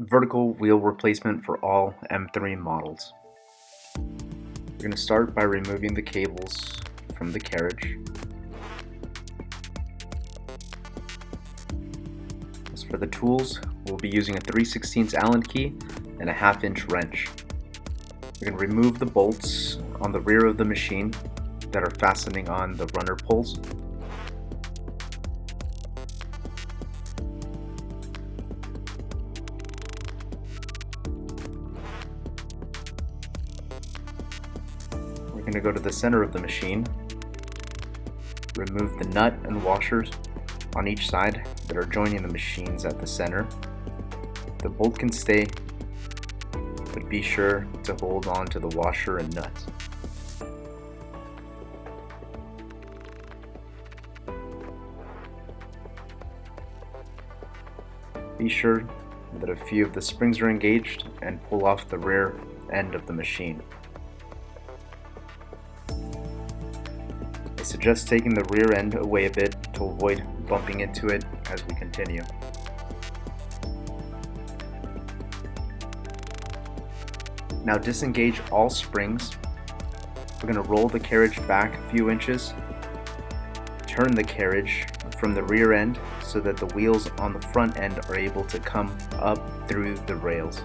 vertical wheel replacement for all M3 models. We're going to start by removing the cables from the carriage. As for the tools, we'll be using a 3/16 Allen key and a 1/2 inch wrench. We're going to remove the bolts on the rear of the machine that are fastening on the runner poles. We're going to go to the center of the machine, remove the nut and washers on each side that are joining the machines at the center. The bolt can stay, but be sure to hold on to the washer and nut. Be sure that a few of the springs are engaged and pull off the rear end of the machine. I suggest taking the rear end away a bit to avoid bumping into it as we continue. Now disengage all springs. We're going to roll the carriage back a few inches, turn the carriage from the rear end so that the wheels on the front end are able to come up through the rails.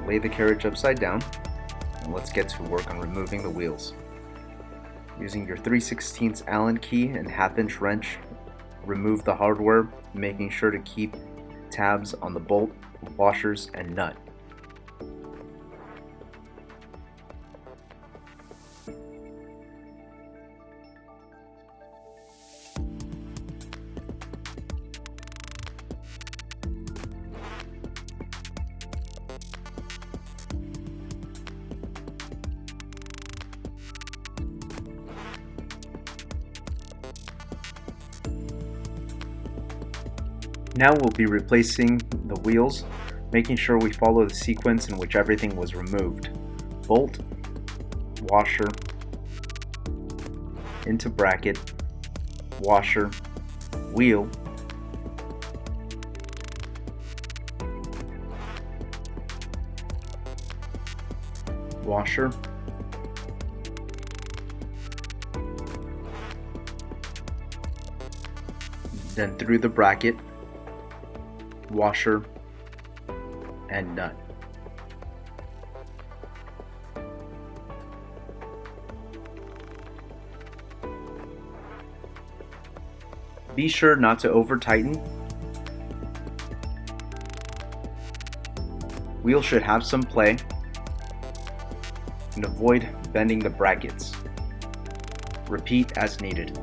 Lay the carriage upside down and let's get to work on removing the wheels. Using your 3/16 Allen key and 1/2 inch wrench, remove the hardware, making sure to keep tabs on the bolt, washers, and nut. Now we'll be replacing the wheels, making sure we follow the sequence in which everything was removed. Bolt, washer, into bracket, washer, wheel, washer, then through the bracket, washer, and nut. Be sure not to over tighten. Wheel should have some play, and avoid bending the brackets. Repeat as needed.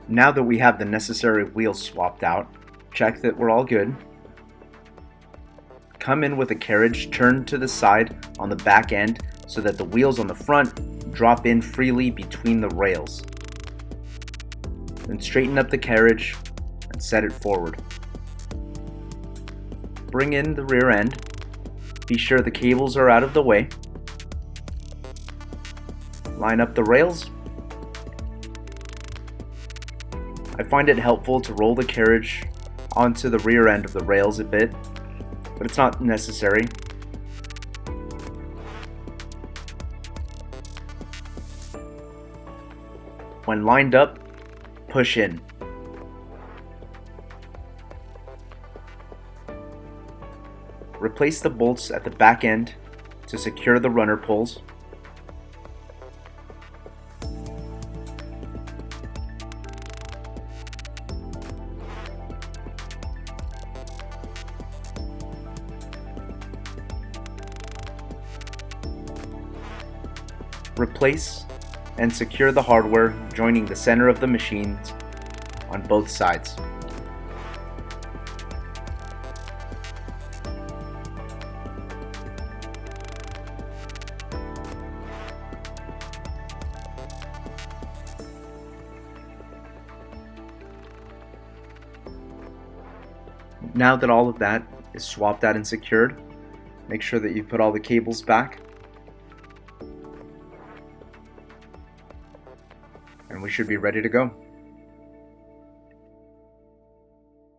Now that we have the necessary wheels swapped out, check that we're all good. Come in with the carriage turned to the side on the back end so that the wheels on the front drop in freely between the rails. Then straighten up the carriage and set it forward. Bring in the rear end. Be sure the cables are out of the way. Line up the rails. I find it helpful to roll the carriage onto the rear end of the rails a bit, but it's not necessary. When lined up, push in. Replace the bolts at the back end to secure the runner poles. Replace and secure the hardware joining the center of the machines on both sides. Now that all of that is swapped out and secured, make sure that you put all the cables back. And we should be ready to go.